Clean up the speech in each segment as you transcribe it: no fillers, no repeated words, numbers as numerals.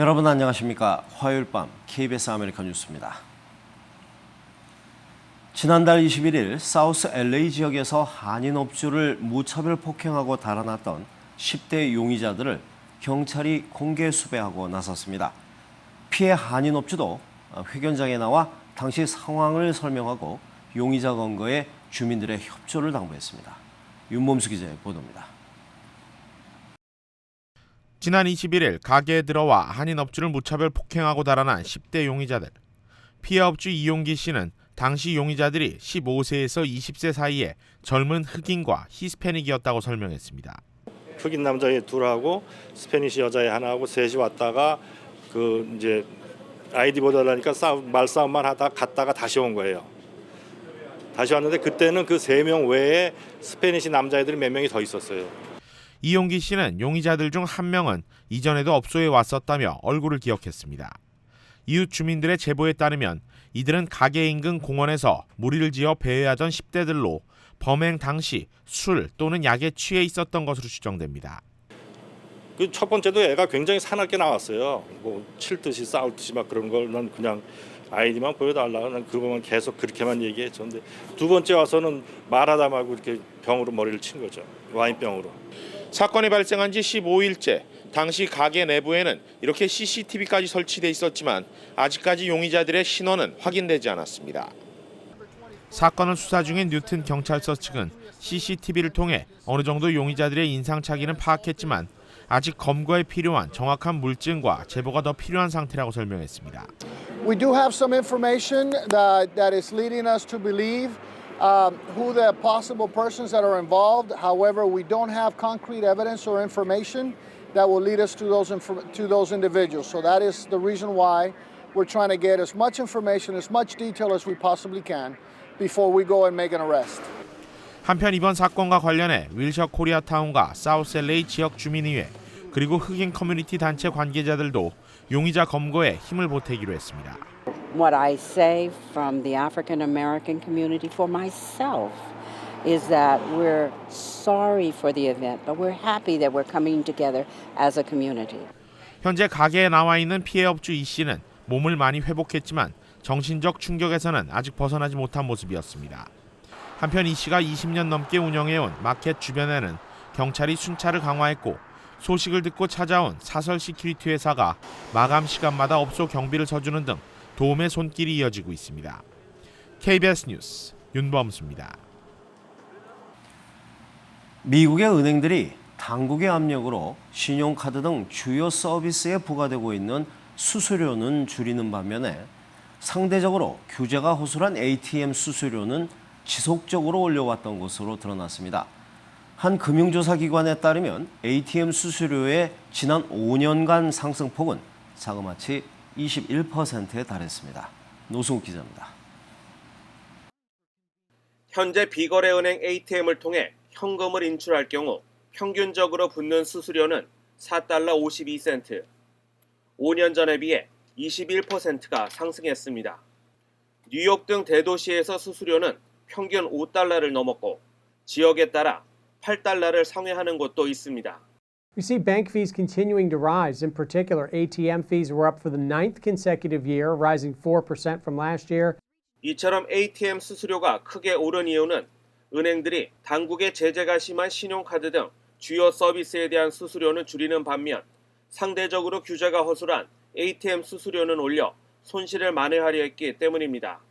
여러분 안녕하십니까? 화요일 밤 KBS 아메리칸 뉴스입니다. 지난달 21일 사우스 LA 지역에서 한인 업주를 무차별 폭행하고 달아났던 10대 용의자들을 경찰이 공개 수배하고 나섰습니다. 피해 한인 업주도 회견장에 나와 당시 상황을 설명하고 용의자 검거에 주민들의 협조를 당부했습니다. 윤범수 기자의 보도입니다. 지난 21일 가게에 들어와 한인 업주를 무차별 폭행하고 달아난 10대 용의자들. 피해 업주 이용기 씨는 당시 용의자들이 15세에서 20세 사이의 젊은 흑인과 히스패닉이었다고 설명했습니다. 흑인 남자애 둘하고 스페니시 여자애 하나하고 셋이 왔다가 이제 아이디 보달라니까 말싸움만 하다 갔다가 다시 온 거예요. 다시 왔는데 그때는 그 3명 외에 스페니시 남자애들이 몇 명이 더 있었어요. 이용기 씨는 용의자들 중 한 명은 이전에도 업소에 왔었다며 얼굴을 기억했습니다. 이웃 주민들의 제보에 따르면 이들은 가게 인근 공원에서 무리를 지어 배회하던 10대들로 범행 당시 술 또는 약에 취해 있었던 것으로 추정됩니다. 그 첫 번째도 애가 굉장히 사납게 나왔어요. 뭐 칠 듯이 싸울 듯이 막 그런 걸 난 그냥 아이디만 보여달라. 난 그거만 계속 그렇게만 얘기했었는데 두 번째 와서는 말하다 말고 이렇게 병으로 머리를 친 거죠. 와인병으로. 사건이 발생한 지 15일째, 당시 가게 내부에는 이렇게 CCTV까지 설치돼 있었지만 아직까지 용의자들의 신원은 확인되지 않았습니다. 사건을 수사 중인 뉴튼 경찰서 측은 CCTV를 통해 어느 정도 용의자들의 인상착의는 파악했지만 아직 검거에 필요한 정확한 물증과 제보가 더 필요한 상태라고 설명했습니다. We do have some information that is leading us to believe who the possible persons that are involved. However, we don't have concrete evidence or information that will lead us to those individuals. So that is the reason why we're trying to get as much information, as much detail as we possibly can before we go and make an arrest. 한편 이번 사건과 관련해 윌셔 코리아타운과 사우스 LA 지역 주민의회 그리고 흑인 커뮤니티 단체 관계자들도 용의자 검거에 힘을 보태기로 했습니다. What I say from the African American community for myself is that we're sorry for the event, but we're happy that we're coming together as a community. 현재 가게에 나와 있는 피해 업주 이 씨는 몸을 많이 회복했지만 정신적 충격에서는 아직 벗어나지 못한 모습이었습니다. 한편 이 씨가 20년 넘게 운영해온 마켓 주변에는 경찰이 순찰을 강화했고 소식을 듣고 찾아온 사설 시큐리티 회사가 마감 시간마다 업소 경비를 서주는 등 도움의 손길이 이어지고 있습니다. KBS 뉴스 윤범수입니다. 미국의 은행들이 당국의 압력으로 신용카드 등 주요 서비스에 부과되고 있는 수수료는 줄이는 반면에 상대적으로 규제가 허술한 ATM 수수료는 지속적으로 올려왔던 것으로 드러났습니다. 한 금융조사기관에 따르면 ATM 수수료의 지난 5년간 상승폭은 자그마치 21%에 달했습니다. 노승욱 기자입니다. 현재 비거래은행 ATM을 통해 현금을 인출할 경우 평균적으로 붙는 수수료는 4달러 52센트, 5년 전에 비해 21%가 상승했습니다. 뉴욕 등 대도시에서 수수료는 평균 5달러를 넘었고 지역에 따라 8달러를 상회하는 곳도 있습니다. We see bank fees continuing to rise. In particular, ATM fees were up for the 9th consecutive year, rising 4% from last year. 이처럼 ATM 수수료가 크게 오른 이유는 은행들이 당국의 제재가 심한 신용카드 등 주요 서비스에 대한 수수료는 줄이는 반면 상대적으로 규제가 허술한 ATM 수수료는 올려 손실을 만회하려 했기 때문입니다.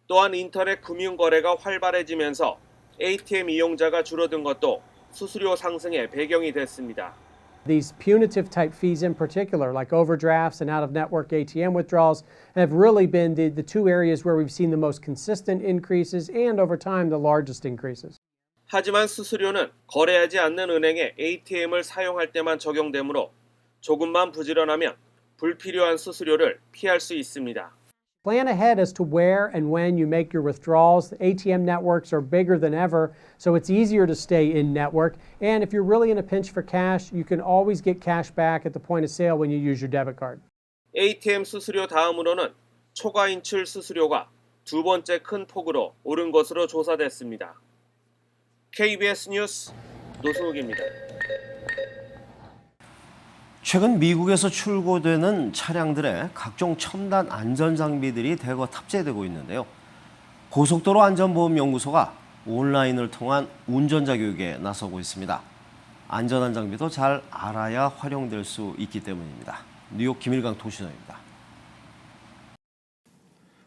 또한 인터넷 금융거래가 활발해지면서 ATM 이용자가 줄어든 것도 수수료 상승의 배경이 됐습니다. These punitive type fees in particular, like overdrafts and out-of-network ATM withdrawals, have really been the two areas where we've seen the most consistent increases and over time the largest increases. 하지만 수수료는 거래하지 않는 은행에 ATM을 사용할 때만 적용되므로 조금만 부지런하면 불필요한 수수료를 피할 수 있습니다. Plan ahead as to where and when you make your withdrawals. The ATM networks are bigger than ever, so it's easier to stay in network. And if you're really in a pinch for cash, you can always get cash back at the point of sale when you use your debit card. ATM 수수료 다음으로는 초과 인출 수수료가 두 번째 큰 폭으로 오른 것으로 조사됐습니다. KBS 뉴스 노승욱입니다. 최근 미국에서 출고되는 차량들에 각종 첨단 안전장비들이 대거 탑재되고 있는데요. 고속도로 안전보험연구소가 온라인을 통한 운전자 교육에 나서고 있습니다. 안전한 장비도 잘 알아야 활용될 수 있기 때문입니다. 뉴욕 김일강 도시노입니다.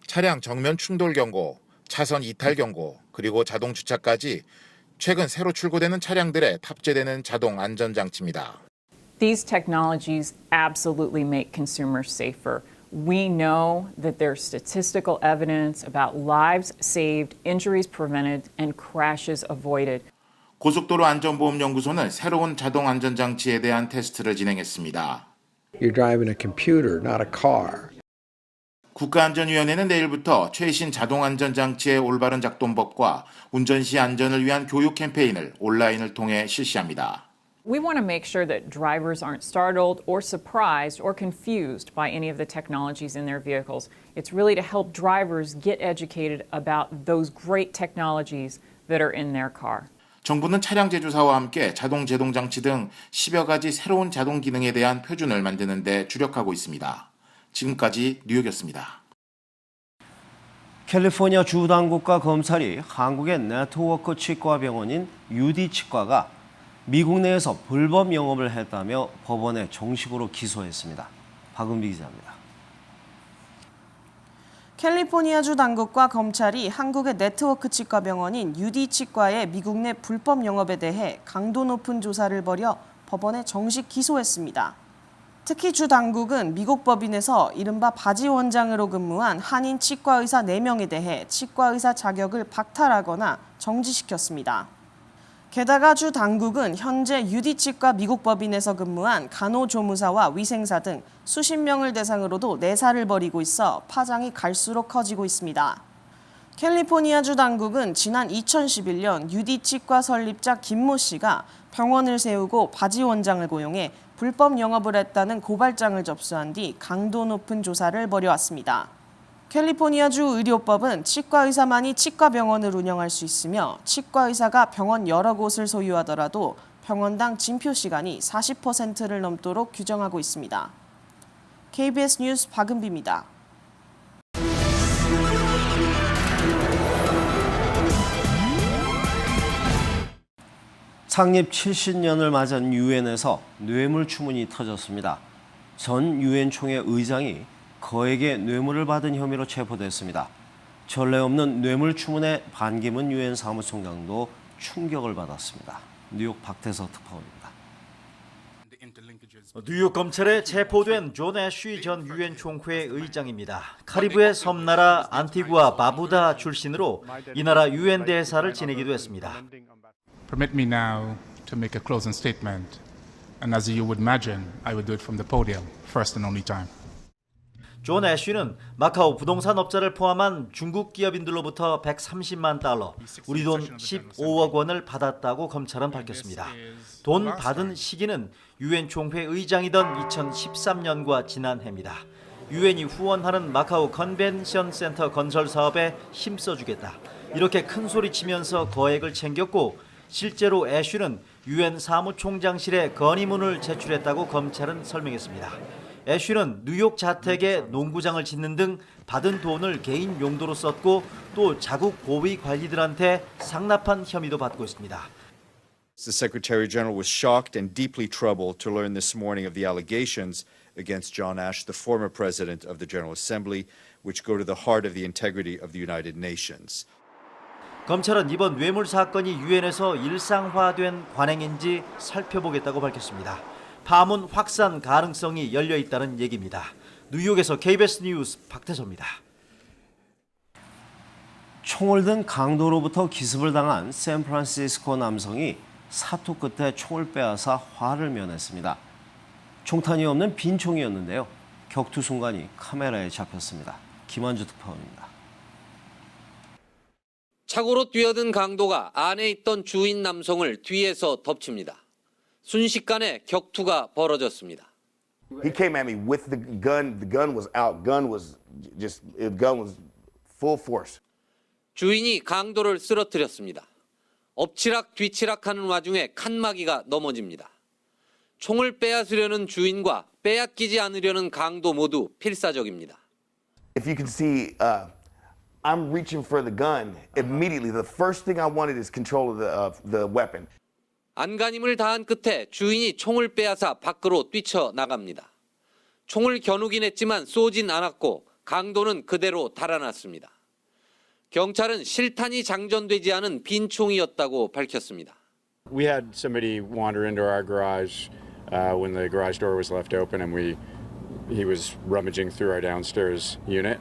차량 정면 충돌 경고, 차선 이탈 경고, 그리고 자동 주차까지 최근 새로 출고되는 차량들에 탑재되는 자동 안전장치입니다. These technologies absolutely make consumers safer. We know that there's statistical evidence about lives saved, injuries prevented, and crashes avoided. 고속도로 안전보험연구소는 새로운 자동 안전장치에 대한 테스트를 진행했습니다. You're driving a computer, not a car. 국가안전위원회는 내일부터 최신 자동 안전장치의 올바른 작동법과 운전 시 안전을 위한 교육 캠페인을 온라인을 통해 실시합니다. We want to make sure that drivers aren't startled or surprised or confused by any of the technologies in their vehicles. It's really to help drivers get educated about those great technologies that are in their car. 정부는 차량 제조사와 함께 자동 제동 장치 등 10여 가지 새로운 자동 기능에 대한 표준을 만드는 데 주력하고 있습니다. 지금까지 뉴욕이었습니다. 캘리포니아 주 당국과 검찰이 한국의 네트워크 치과병원인 UD 치과가 미국 내에서 불법 영업을 했다며 법원에 정식으로 기소했습니다. 박은비 기자입니다. 캘리포니아주 당국과 검찰이 한국의 네트워크 치과병원인 UD 치과의 미국 내 불법 영업에 대해 강도 높은 조사를 벌여 법원에 정식 기소했습니다. 특히 주 당국은 미국 법인에서 이른바 바지 원장으로 근무한 한인 치과의사 4명에 대해 치과의사 자격을 박탈하거나 정지시켰습니다. 게다가 주 당국은 현재 UD 치과 미국 법인에서 근무한 간호조무사와 위생사 등 수십 명을 대상으로도 내사를 벌이고 있어 파장이 갈수록 커지고 있습니다. 캘리포니아주 당국은 지난 2011년 UD 치과 설립자 김모 씨가 병원을 세우고 바지 원장을 고용해 불법 영업을 했다는 고발장을 접수한 뒤 강도 높은 조사를 벌여왔습니다. 캘리포니아주 의료법은 치과의사만이 치과병원을 운영할 수 있으며 치과의사가 병원 여러 곳을 소유하더라도 병원당 진표 시간이 40%를 넘도록 규정하고 있습니다. KBS 뉴스 박은비입니다. 창립 70년을 맞은 유엔에서 뇌물 추문이 터졌습니다. 전 유엔 총회 의장이 거액의 뇌물을 받은 혐의로 체포됐습니다. 전례 없는 뇌물 추문에 반기문 유엔 사무총장도 충격을 받았습니다. 뉴욕 박태서 특파원입니다. 뉴욕 검찰에 체포된 존 애쉬 전 유엔 총회 의장입니다. 카리브해 섬나라 안티구아 바부다 출신으로 이 나라 유엔 대사를 지내기도 했습니다. Permit me now to make a closing statement, and as you would imagine, I would do it from the podium, first and only time. 존 애쉬는 마카오 부동산 업자를 포함한 중국 기업인들로부터 130만 달러, 우리 돈 15억 원을 받았다고 검찰은 밝혔습니다. 돈 받은 시기는 유엔 총회 의장이던 2013년과 지난 해입니다. 유엔이 후원하는 마카오 컨벤션 센터 건설 사업에 힘써주겠다. 이렇게 큰 소리치면서 거액을 챙겼고 실제로 애쉬는 유엔 사무총장실에 건의문을 제출했다고 검찰은 설명했습니다. 애쉬는 뉴욕 자택에 농구장을 짓는 등 받은 돈을 개인 용도로 썼고 또 자국 고위 관리들한테 상납한 혐의도 받고 있습니다. The Secretary General was shocked and deeply troubled to learn this morning of the allegations against John Ash, the former president of the General Assembly, which go to the heart of the integrity of the United Nations. 검찰은 이번 뇌물 사건이 유엔에서 일상화된 관행인지 살펴보겠다고 밝혔습니다. 파문 확산 가능성이 열려 있다는 얘기입니다. 뉴욕에서 KBS 뉴스 박태서입니다. 총을 든 강도로부터 기습을 당한 샌프란시스코 남성이 사투 끝에 총을 빼앗아 화를 면했습니다. 총탄이 없는 빈 총이었는데요. 격투 순간이 카메라에 잡혔습니다. 김한주 특파원입니다. 차고로 뛰어든 강도가 안에 있던 주인 남성을 뒤에서 덮칩니다. 순식간에 격투가 벌어졌습니다. He came at me with the gun. The gun was out. Gun was full force. 주인이 강도를 쓰러뜨렸습니다. 엎치락 뒤치락하는 와중에 칸막이가 넘어집니다. 총을 빼앗으려는 주인과 빼앗기지 않으려는 강도 모두 필사적입니다. If you can see, I'm reaching for the gun. Immediately, the first thing I wanted is control of the weapon. 안간힘을 다한 끝에 주인이 총을 빼앗아 밖으로 뛰쳐나갑니다. 총을 겨누긴 했지만 쏘진 않았고 강도는 그대로 달아났습니다. 경찰은 실탄이 장전되지 않은 빈 총이었다고 밝혔습니다. We had somebody wander into our garage when the garage door was left open and he was rummaging through our downstairs unit.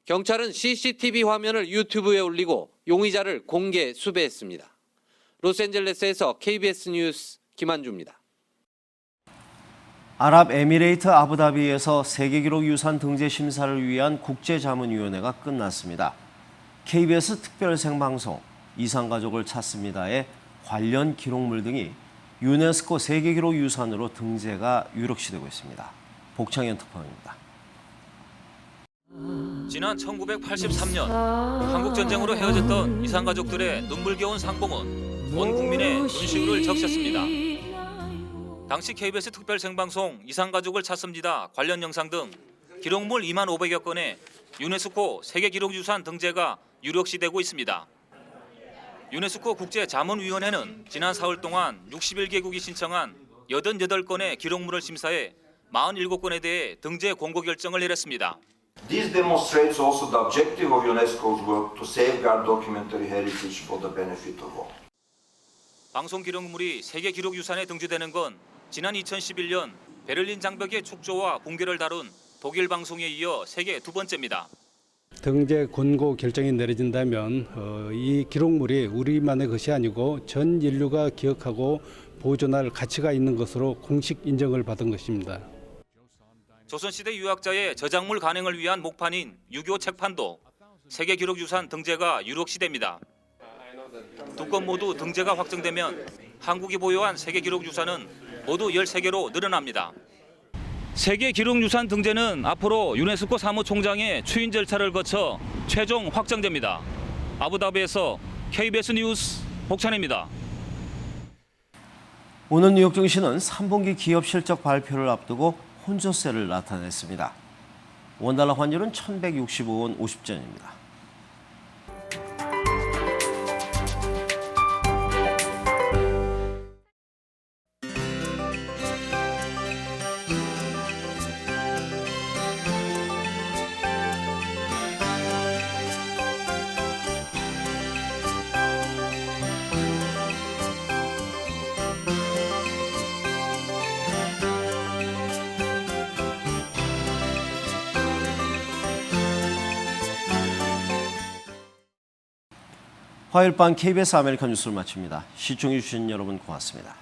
경찰은 CCTV 화면을 유튜브에 올리고 용의자를 공개 수배했습니다. 로스앤젤레스에서 KBS 뉴스 김한주입니다. 아랍에미레이트 아부다비에서 세계기록유산 등재 심사를 위한 국제자문위원회가 끝났습니다. KBS 특별생방송 이산가족을 찾습니다의 관련 기록물 등이 유네스코 세계기록유산으로 등재가 유력시되고 있습니다. 복창현 특파원입니다. 지난 1983년 한국전쟁으로 헤어졌던 이산가족들의 눈물겨운 상봉은 온 국민의 눈시울을 적셨습니다. 당시 KBS 특별생방송 이산가족을 찾습니다 관련 영상 등 기록물 2만 500여 건의 유네스코 세계기록유산 등재가 유력시되고 있습니다. 유네스코 국제자문위원회는 지난 4월 동안 61개국이 신청한 88건의 기록물을 심사해 47건에 대해 등재 공고 결정을 내렸습니다. This demonstrates also the objective of UNESCO's work to safeguard documentary heritage for the benefit of all. 방송 기록물이 세계 기록유산에 등재되는 건 지난 2011년 베를린 장벽의 축조와 붕괴를 다룬 독일 방송에 이어 세계 두 번째입니다. 등재 권고 결정이 내려진다면 이 기록물이 우리만의 것이 아니고 전 인류가 기억하고 보존할 가치가 있는 것으로 공식 인정을 받은 것입니다. 조선시대 유학자의 저작물 간행을 위한 목판인 유교 책판도 세계기록유산 등재가 유력시됩니다. 두 건 모두 등재가 확정되면 한국이 보유한 세계기록유산은 모두 13개로 늘어납니다. 세계기록유산 등재는 앞으로 유네스코 사무총장의 추인 절차를 거쳐 최종 확정됩니다. 아부다비에서 KBS 뉴스 복찬입니다. 오늘 뉴욕 증시는 3분기 기업 실적 발표를 앞두고 혼조세를 나타냈습니다. 원달러 환율은 1,165원 50전입니다. 화요일 밤 KBS 아메리칸 뉴스를 마칩니다. 시청해주신 여러분 고맙습니다.